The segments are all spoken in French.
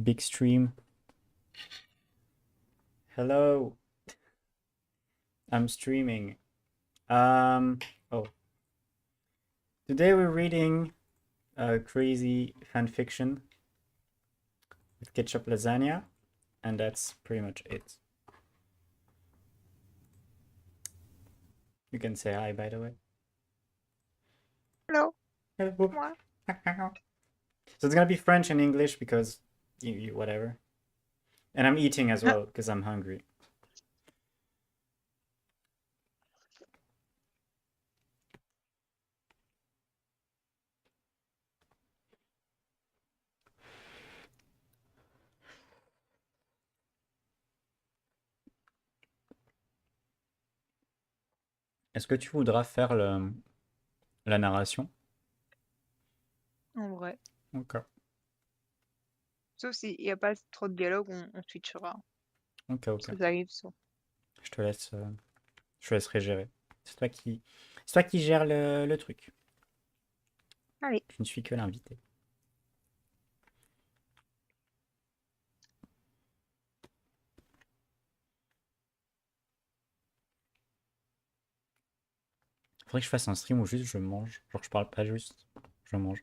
Big stream. Hello. I'm streaming. Oh. Today we're reading a crazy fanfiction with ketchup lasagna, and that's pretty much it. You can say hi, by the way. Hello. Hello. Moi. So it's gonna be French and English because you whatever. And I'm eating as well because I'm hungry. Est-ce que tu voudras faire la narration? En vrai. Ok. Sauf s'il n'y a pas trop de dialogue, on switchera. Ok, Parce ok. que ça arrive ça. Je te laisserai gérer. C'est toi qui gères le truc. Allez. Je ne suis que l'invité. Faudrait que je fasse un stream où juste je mange. Genre je parle pas juste, je mange.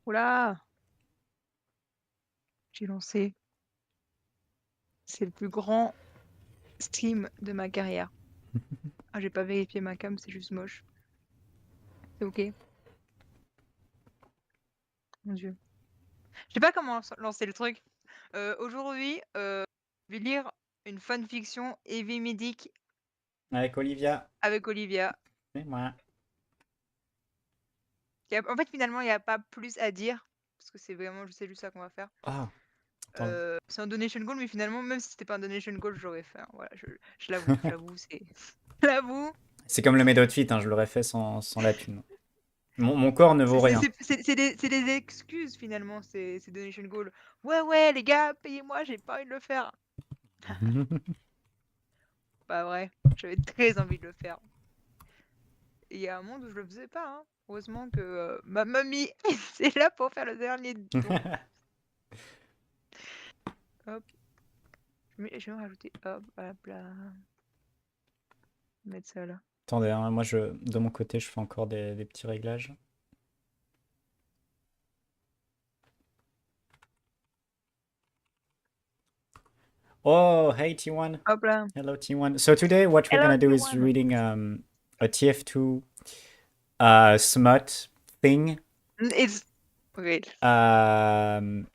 Oula. J'ai lancé. C'est le plus grand stream de ma carrière. Ah, j'ai pas vérifié ma cam, c'est juste moche. C'est ok. Mon dieu. Je sais pas comment lancer le truc. Aujourd'hui, je vais lire une fanfiction heavy medic Avec Olivia. avec Olivia. Et moi. En fait, finalement, il n'y a pas plus à dire. Parce que c'est vraiment, je sais juste ça qu'on va faire. Ah, attends. C'est un donation goal, mais finalement, même si c'était pas un donation goal, j'aurais fait. Hein. Voilà, je l'avoue, c'est. Je l'avoue. C'est comme le made outfit, hein, je l'aurais fait sans la thune. Mon corps ne vaut rien. C'est des excuses finalement, ces donation goals. Ouais, les gars, payez-moi, j'ai pas envie de le faire. Pas vrai, j'avais très envie de le faire. Et il y a un monde où je le faisais pas. Hein. Heureusement que ma mamie c'est là pour faire le dernier don. Hop. Je vais rajouter. Hop, hop là. Mettre ça là. Attendez, hein, moi de mon côté, je fais encore des petits réglages. Oh, hey T1. Hop là. Hello T1. So today what we're Hello, gonna do is everyone. reading a TF2 smut thing It's great.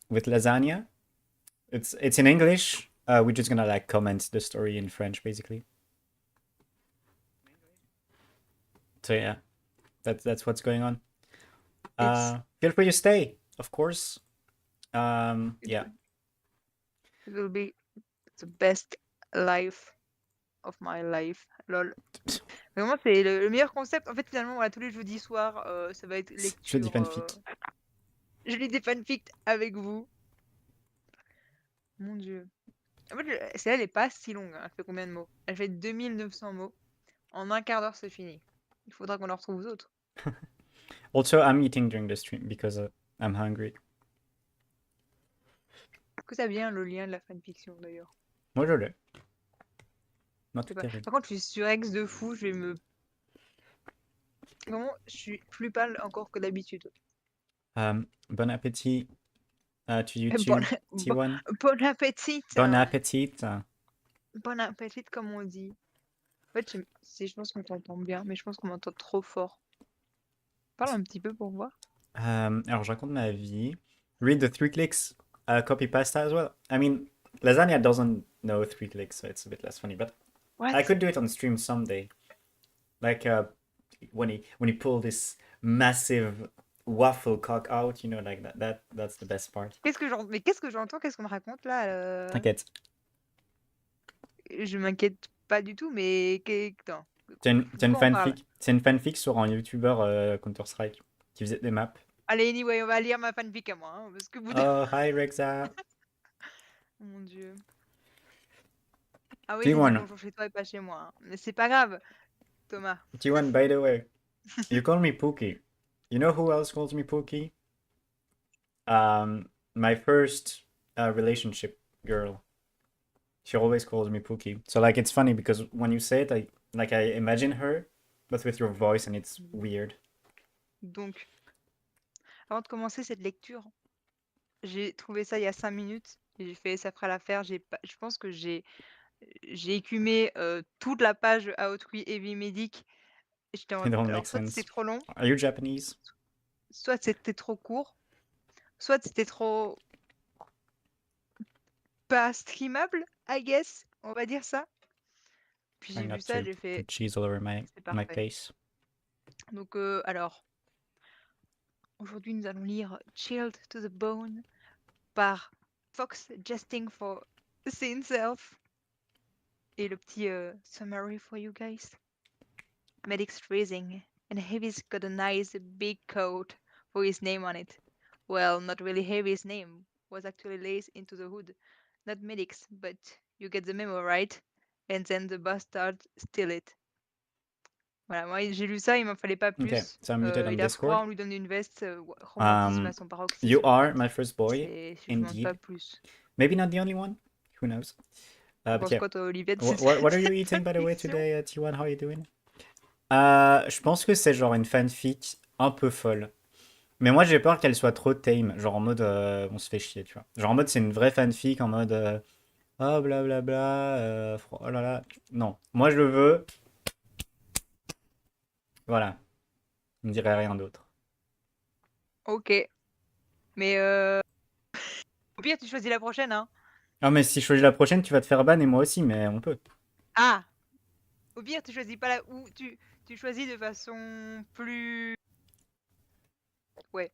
with lasagna. It's in English. We're just gonna like comment the story in French, basically. So yeah, that's what's going on. Feel free to stay, of course. Yeah. It will be the best life of my life. Lol. Vraiment, c'est le meilleur concept. En fait, finalement, voilà, tous les jeudis soirs, ça va être lecture. Je dis fanfic. Je lis des fanfics avec vous. Mon dieu. En fait, celle-là, elle est pas si longue. Hein. Elle fait combien de mots? Elle fait 2900 mots. En un quart d'heure, c'est fini. Il faudra qu'on en retrouve d'autres. Also, I'm eating during the stream because I'm hungry. Est-ce que t'as bien le lien de la fanfiction, d'ailleurs? Moi, je l'ai. Not Je sais pas. terrible. Par contre, je suis surex de fou. Je vais me... Vraiment, je suis plus pâle encore que d'habitude. Bon appétit to YouTube, T1. Bon appétit. Bon appétit. Bon appétit, comme on dit. En fait, je pense qu'on t'entend bien, mais je pense qu'on m'entend trop fort. Parle un petit peu pour voir. Alors, je raconte ma vie. Read the 3 clicks. Copy pasta as well. I mean, lasagna doesn't know 3 clicks, so it's a bit less funny. But What? I could do it on stream someday. Like when he pulled this massive waffle cock out, you know, like that's the best part. Mais qu'est-ce que j'entends? Qu'est-ce qu'on me raconte là? T'inquiète. Je m'inquiète pas du tout, mais attends. C'est une Quoi on parle? fanfic. C'est une fanfic sur un YouTuber Counter-Strike qui faisait des maps. Allez, anyway, on va lire ma fanfic à moi, hein, parce que Oh, hi Rexa. Mon dieu. Ah oui, j'ai dit T1. bonjour chez toi et pas chez moi, hein. Mais c'est pas grave, Thomas. T1, by the way, you call me Pookie. You know who else calls me Pookie? My first relationship girl. She always calls me Pookie. So like it's funny because when you say it, I imagine her, but with your voice, and it's weird. Donc, avant de commencer cette lecture, j'ai trouvé ça il y a 5 minutes et j'ai fait ça fera l'affaire. Je pense que j'ai écumé toute la page à autrui Heavy Medic. Et j'étais en It mode, don't make alors soit c'était sense. trop long, Are you Japanese? soit c'était trop court, soit c'était trop pas streamable, I guess, on va dire ça. Puis j'ai Trying vu not ça, to j'ai fait, put cheese all over c'est my parfait. face. Donc alors, aujourd'hui nous allons lire Chilled to the Bone par Fox Jesting for the Scene Self. Et le petit summary for you guys. Medic's freezing, and Heavy's got a nice big coat for his name on it. Well, not really Heavy's name was actually laced into the hood. Not Medic's, but you get the memo, right? And then the bastard steal it. Voilà, moi j'ai lu ça, il m'en fallait pas Okay, plus. so I'm muted on Il a froid, Discord. on lui donne une veste, romantisme à son You paroxysme. are my first boy, Je demande pas indeed. plus. Maybe not the only one. Who knows? T'en But penses yeah. quoi toi, Olivier, de What are you cette eating by the way fanfiction? today, T1? How are you doing? Je pense que c'est genre une fanfic un peu folle. Mais moi j'ai peur qu'elle soit trop tame, genre en mode on se fait chier, tu vois. Genre en mode c'est une vraie fanfic en mode oh blablabla, oh là là. Non, moi je le veux. Voilà, je ne dirai rien d'autre. Ok. Mais au pire, tu choisis la prochaine, hein. Ah mais si je choisis la prochaine, tu vas te faire ban et moi aussi, mais on peut. Ah! Au pire, tu choisis pas la... Ou tu choisis de façon plus... Ouais,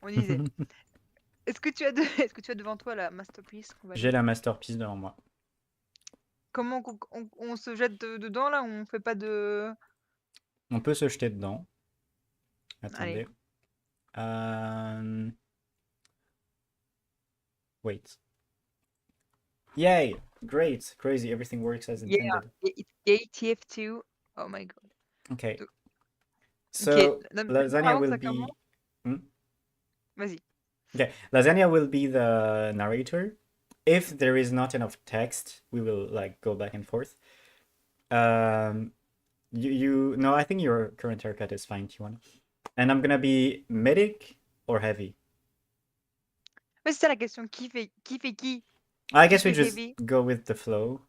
on disait. Est-ce que tu as Est-ce que tu as devant toi la masterpiece qu'on va J'ai lire? la masterpiece devant moi. Comment on se jette dedans, là? On fait pas de... On peut se jeter dedans. Allez. Attendez. Wait. Yay! Great! Crazy, everything works as Yeah, intended. it's gay TF2. Oh my god. Okay. Donc, ok, So d'abord, lasagna avant que will ça commence, be. Hmm? vas-y. Okay, lasagna will be the narrator. If there is not enough text, we will like go back and forth. You no, I think your current haircut is fine, T1. And I'm gonna be medic or heavy. Ouais, c'est ça la question. Qui fait qui? I Qui guess we fait just heavy go with the flow.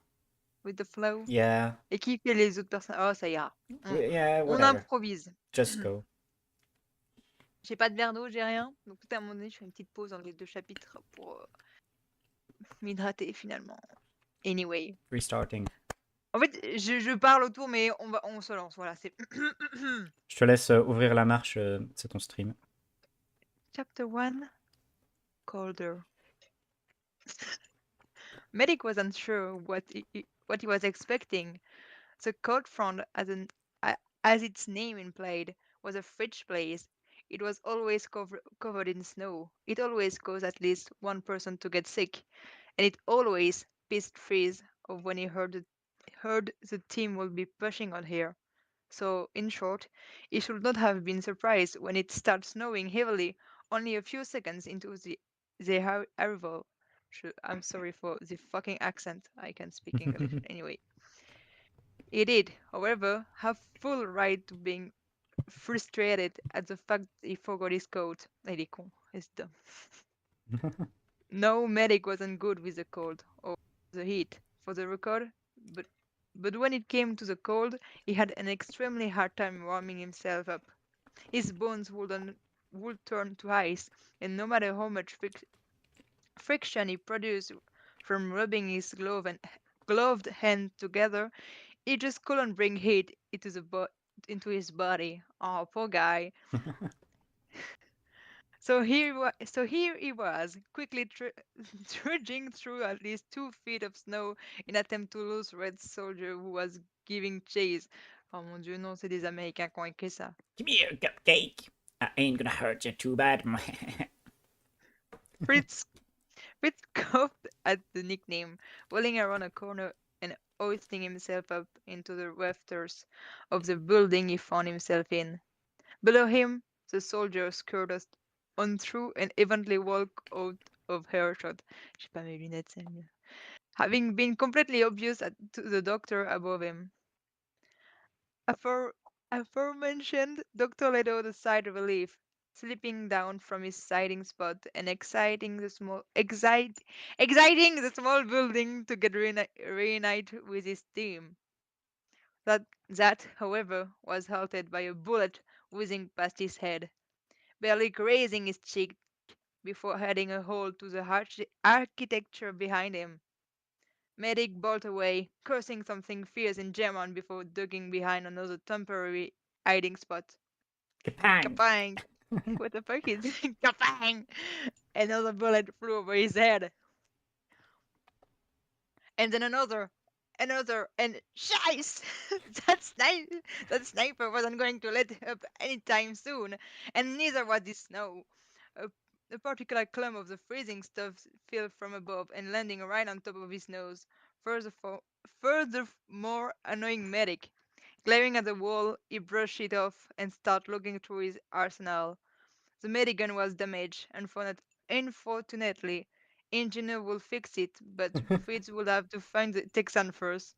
with the flow? Yeah, Et qui fait les autres personnes? Oh, ça ira. yeah, On whatever. improvise. Just go. J'ai pas de verre d'eau, j'ai rien. Donc peut-être à un moment donné, je fais une petite pause entre les deux chapitres pour m'hydrater finalement. Anyway. Restarting. En fait, je parle autour, mais on se lance. Voilà, c'est. Je te laisse ouvrir la marche, c'est ton stream. Chapter 1 Colder. Medic wasn't sure what he was expecting. The cold front, as its name implied, was a fridge place. It was always covered in snow. It always caused at least one person to get sick, and it always pissed Freeze off when he heard the team would be pushing on here. So, in short, he should not have been surprised when it started snowing heavily only a few seconds into the arrival. I'm sorry for the fucking accent. I can speak English anyway. He did, however, have full right to being frustrated at the fact he forgot his coat. Il est con, it's dumb. No medic wasn't good with the cold or the heat, for the record, but when it came to the cold, he had an extremely hard time warming himself up. His bones would turn to ice, and no matter how much friction he produced from rubbing his gloved hand together, he just couldn't bring heat into his body. Oh, poor guy. So here he was, quickly trudging through at least 2 feet of snow in attempt to lose Red Soldier who was giving chase. Oh mon Dieu, non, c'est des Américains qui ont écrit ça. Come here, cupcake. I ain't gonna hurt you too bad. Fritz scoffed at the nickname, rolling around a corner and hoisting himself up into the rafters of the building he found himself in. Below him, the soldier scurried on through and eventually walked out of earshot. J'ai pas mes lunettes, c'est mieux. Having been completely obvious to the doctor above him. Afore, aforementioned doctor let out a sigh of relief, slipping down from his hiding spot and exciting the small building to get reunite with his team. That, however, was halted by a bullet whizzing past his head, barely grazing his cheek before heading a hole to the architecture behind him. Medic bolted away, cursing something fierce in German before ducking behind another temporary hiding spot. Kapang! Kapang! What the fuck is Kapang! Another bullet flew over his head. And then another, and Scheiß! that sniper wasn't going to let up anytime soon, and neither was the snow. A, a particular clump of the freezing stuff fell from above and landing right on top of his nose. Furthermore, annoying medic. Glaring at the wall, he brushed it off and started looking through his arsenal. The medigun was damaged, and unfortunately, engineer will fix it, but Fritz would have to find the Texan first.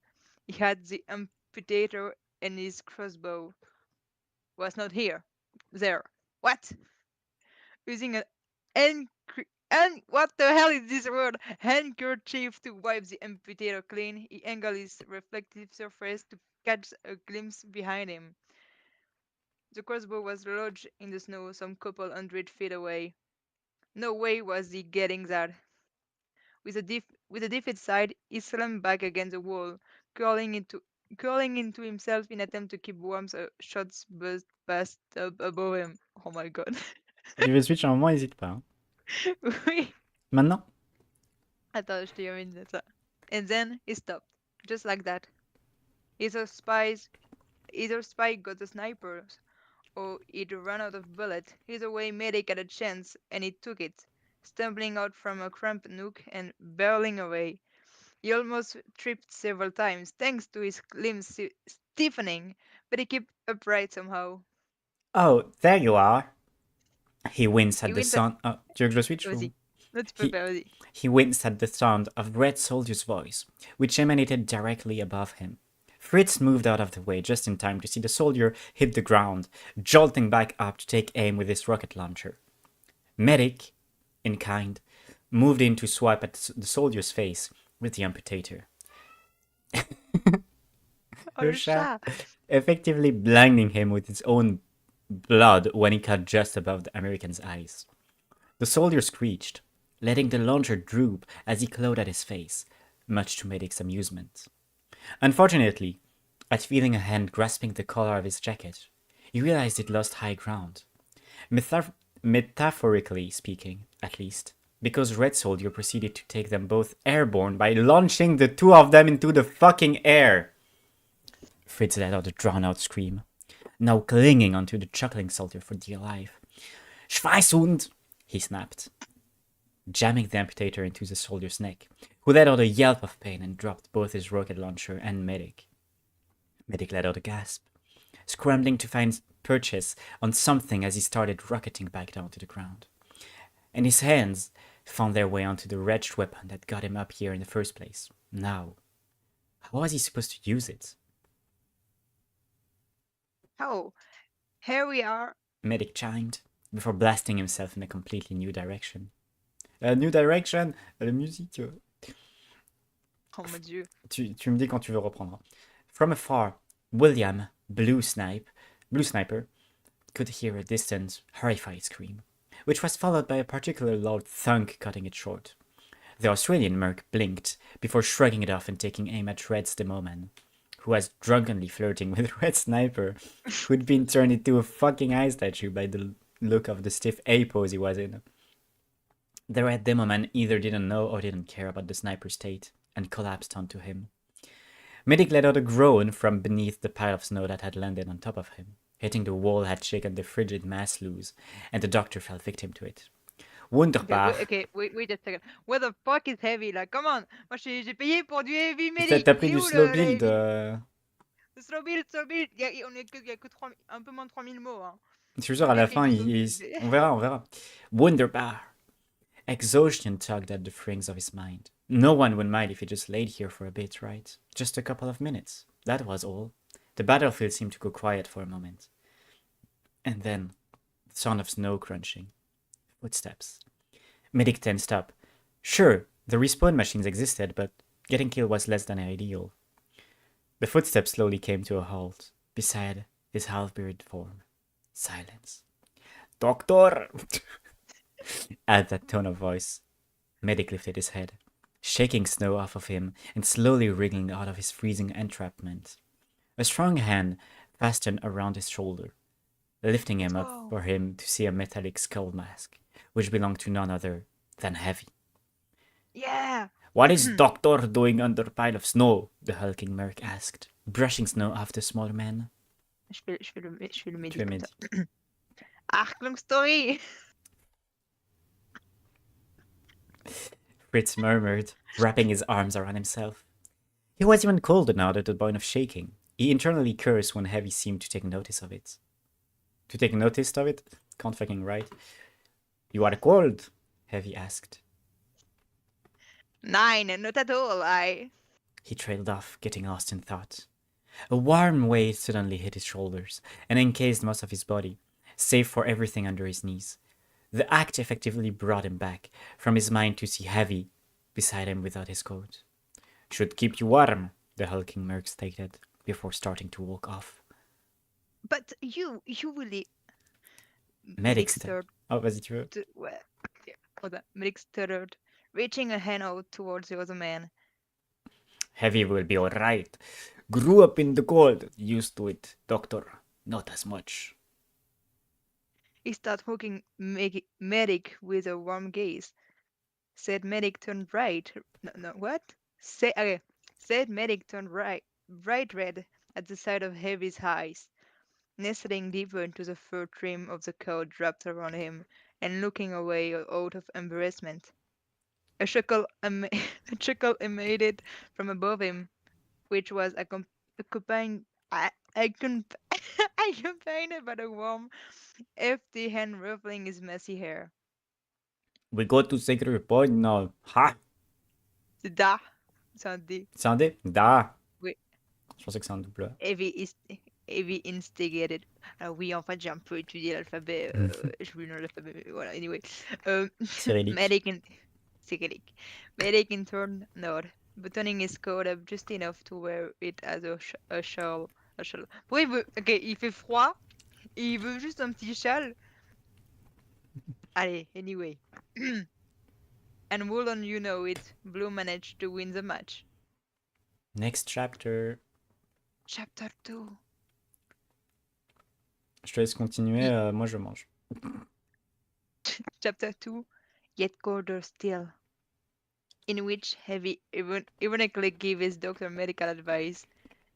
He had the amputator and his crossbow. Was not here. There. What? Using an and what the hell is this word? Handkerchief to wipe the amputator clean, he angled his reflective surface to catch a glimpse behind him. The crossbow was lodged in the snow some couple hundred feet away. No way was he getting that. With a defeat side, he slammed back against the wall, curling into curling into himself in attempt to keep warm so shots buzzed past up above him. Oh my god. Si tu veux switch à un moment, n'hésite pas, hein. Oui. Maintenant? Attends, je termine ça. And then he stopped, just like that. Either spy got the snipers, or he'd run out of bullets. Either way, medic had a chance, and he took it, stumbling out from a cramped nook and barreling away. He almost tripped several times, thanks to his limbs stiffening, but he kept upright somehow. Oh, there you are. He winced He at the went at... sound. Oh, tu veux que je switch ou... Vas-y. Non, tu peux He, faire, vas-y. he winced at the sound of Red Soldier's voice, which emanated directly above him. Fritz moved out of the way just in time to see the soldier hit the ground, jolting back up to take aim with his rocket launcher. Medic, in kind, moved in to swipe at the soldier's face with the amputator. Oh, le chat! Effectively blinding him with his own blood when he cut just above the American's eyes. The soldier screeched, letting the launcher droop as he clawed at his face, much to Medic's amusement. Unfortunately, at feeling a hand grasping the collar of his jacket, he realized he'd lost high ground. Metaphorically speaking, at least, because Red Soldier proceeded to take them both airborne by launching the two of them into the fucking air. Fritz let out a drawn-out scream, now clinging onto the chuckling soldier for dear life. Schweißhund! He snapped, jamming the amputator into the soldier's neck, who let out a yelp of pain and dropped both his rocket launcher and Medic. Medic let out a gasp, scrambling to find purchase on something as he started rocketing back down to the ground. And his hands found their way onto the wretched weapon that got him up here in the first place. Now, how was he supposed to use it? Oh, here we are. Medic chimed, before blasting himself in a completely new direction. New direction, la musique. Oh mon dieu. Tu me dis quand tu veux reprendre. From afar, William, Blue Sniper, could hear a distant, horrified scream, which was followed by a particular loud thunk cutting it short. The Australian merc blinked before shrugging it off and taking aim at Red's Demoman, who was drunkenly flirting with Red Sniper, who'd been turned into a fucking ice statue by the look of the stiff A pose he was in. The Red Demoman either didn't know or didn't care about the sniper's state, and collapsed onto him. Medic let out a groan from beneath the pile of snow that had landed on top of him. Hitting the wall had shaken the frigid mass loose, and the doctor fell victim to it. Wunderbar. Wait a second. What the fuck is heavy là? Come on! Moi j'ai payé pour du heavy T'as medic! pris Il est du où slow la build. heavy? Le slow build, slow build! Il y a que 3, un peu moins de 3000 mots. Hein. Je suis sûr, à la Qu'est-ce qu'il fin, faut slow build? on verra, on verra. Wunderbar. Exhaustion tugged at the strings of his mind. No one would mind if he just laid here for a bit, right? Just a couple of minutes. That was all. The battlefield seemed to go quiet for a moment. And then, the sound of snow crunching. Footsteps. Medic tensed up. Sure, the respawn machines existed, but getting killed was less than ideal. The footsteps slowly came to a halt, beside his half-buried form. Silence. Doctor! At that tone of voice, Medic lifted his head, shaking snow off of him and slowly wriggling out of his freezing entrapment. A strong hand fastened around his shoulder, lifting him up Whoa! for him to see a metallic skull mask, which belonged to none other than Heavy. Yeah! What is Doctor doing under a pile of snow? The hulking merc asked, brushing snow off the smaller man. Je fais le Tu es medic comme ça. Mehdi. Arc long story! Fritz murmured, wrapping his arms around himself. He was even colder now to the point of shaking. He internally cursed when Heavy seemed to take notice of it. To take notice of it? Can't fucking write. You are cold? Heavy asked. 9, not at all, He trailed off, getting lost in thought. A warm weight suddenly hit his shoulders and encased most of his body, save for everything under his knees. The act effectively brought him back from his mind to see Heavy beside him without his coat. Should keep you warm, the hulking merc stated, before starting to walk off. But you really... Medic stuttered. Oh, vas-y, tu veux? Ouais. Hold on. Medic stuttered, reaching a hand out towards the other man. Heavy will be alright. Grew up in the cold, used to it, doctor. Not as much. He started hooking Medic with a warm gaze. Said Medic turned bright. No, what? Said Medic turned bright red at the sight of Heavy's eyes, nestling deeper into the fur trim of the coat wrapped around him, and looking away out of embarrassment. A chuckle, a chuckle emanated from above him, which was accompanied, accompanied by a warm, hefty hand ruffling his messy hair. We go to secret point now. Ha! C'est da, c'est un D. C'est un D? Da! Oui. Je pensais que c'est un double A. Heavy instigated. Alors oui, en fait, j'ai un peu étudié l'alphabet. Je voulais l'alphabet, mais voilà, anyway. Cyrillique. Cyrillique. Medic in turn nodded, buttoning his coat up just enough to wear it as a shawl. Pourquoi il veut... Ok, il fait froid, et il veut juste un petit châle. Allez, anyway. And wouldn't you know it, Blue managed to win the match. Next chapter. Chapter 2. Je te laisse continuer, moi je mange. Chapter 2, Yet Colder Still, in which Heavy ironically gave his doctor medical advice,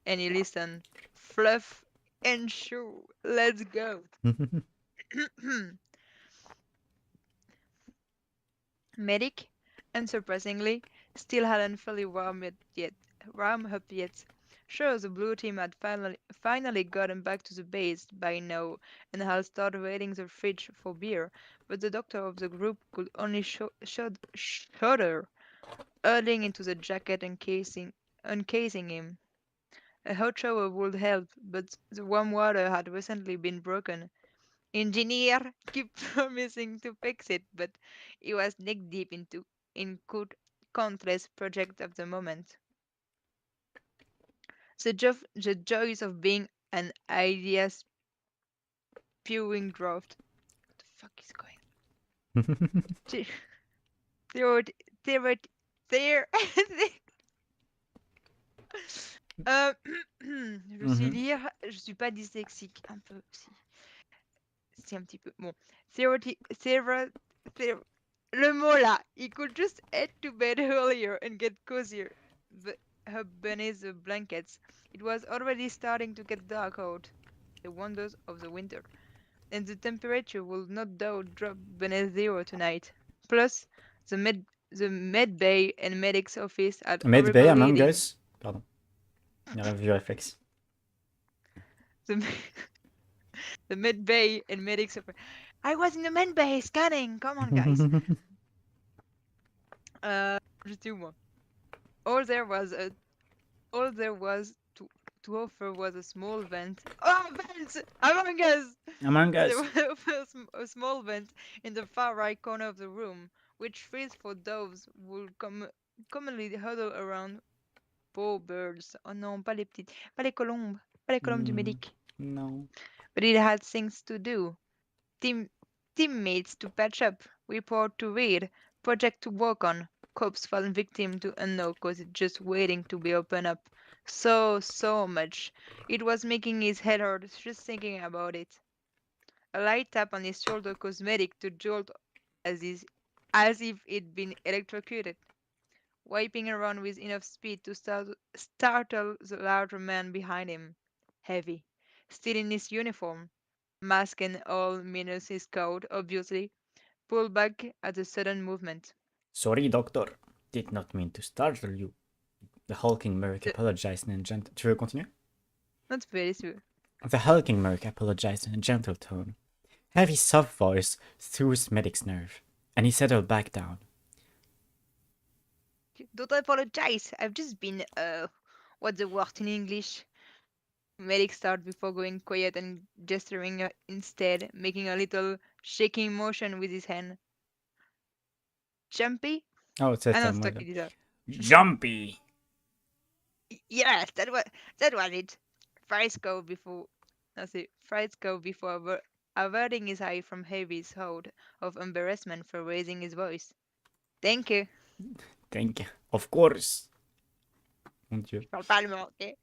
and he listened. Fluff and shoe, let's go. Medic, unsurprisingly, still hadn't fully warmed up yet. Sure, the blue team had finally gotten back to the base by now and had started raiding the fridge for beer, but the doctor of the group could only shudder, hurling into the jacket and uncasing him. A hot shower would help, but the warm water had recently been broken. Engineer kept promising to fix it, but he was neck deep in countless projects at the moment. The joys of being an idea spewing draft. What the fuck is going? There. Je sais lire, je suis pas dyslexique, un peu aussi. C'est un petit peu bon. Le mot là, he could just head to bed earlier and get cozier beneath the blankets. It was already starting to get dark out, the wonders of the winter, and the temperature would not doubt drop beneath zero tonight. Plus, the med bay and medics office had Med Bay, Among overloaded. Us. Pardon. Il a vu réflexe. The, the med bay and medics office. I was in the med bay scanning. Come on, guys. J'étais où moi? All there was a all there was to offer was a small vent. Oh, vent! Among Us! Among There Us. was a small vent in the far right corner of the room, which for doves would commonly huddle around. Poor birds. Oh non, pas les petites. Pas les colombes. Pas les colombes du Mm, médic. no. But it had things to do. Team Teammates to patch up, report to read, project to work on. Corpse fallen victim to unknown cause it's just waiting to be opened up. So much. It was making his head hurt just thinking about it. A light tap on his shoulder caused Medic to jolt as if he'd been electrocuted, wiping around with enough speed to startle the larger man behind him. Heavy. Still in his uniform. Mask and all minus his coat, obviously. Pulled back at the sudden movement. Sorry, doctor. Did not mean to startle you. The hulking merc The, apologized in a gentle... Tu veux continuer? not very sûr. The hulking merc apologized in a gentle tone. Heavy soft voice soothed Medic's nerve, and he settled back down. Don't apologize. I've just been, what's the word in English? Medic started before going quiet and gesturing instead, making a little shaking motion with his hand. Jumpy? Oh, Ah c'est non, à c'est moi toi là. qui dis ça. Jumpy! Yes, that was it. Frisco before, no, see, Frisco before averting his eye from Heavy's hold of embarrassment for raising his voice. Thank you. Thank you. Of course. Mon dieu. Je parle pas allemand, ok?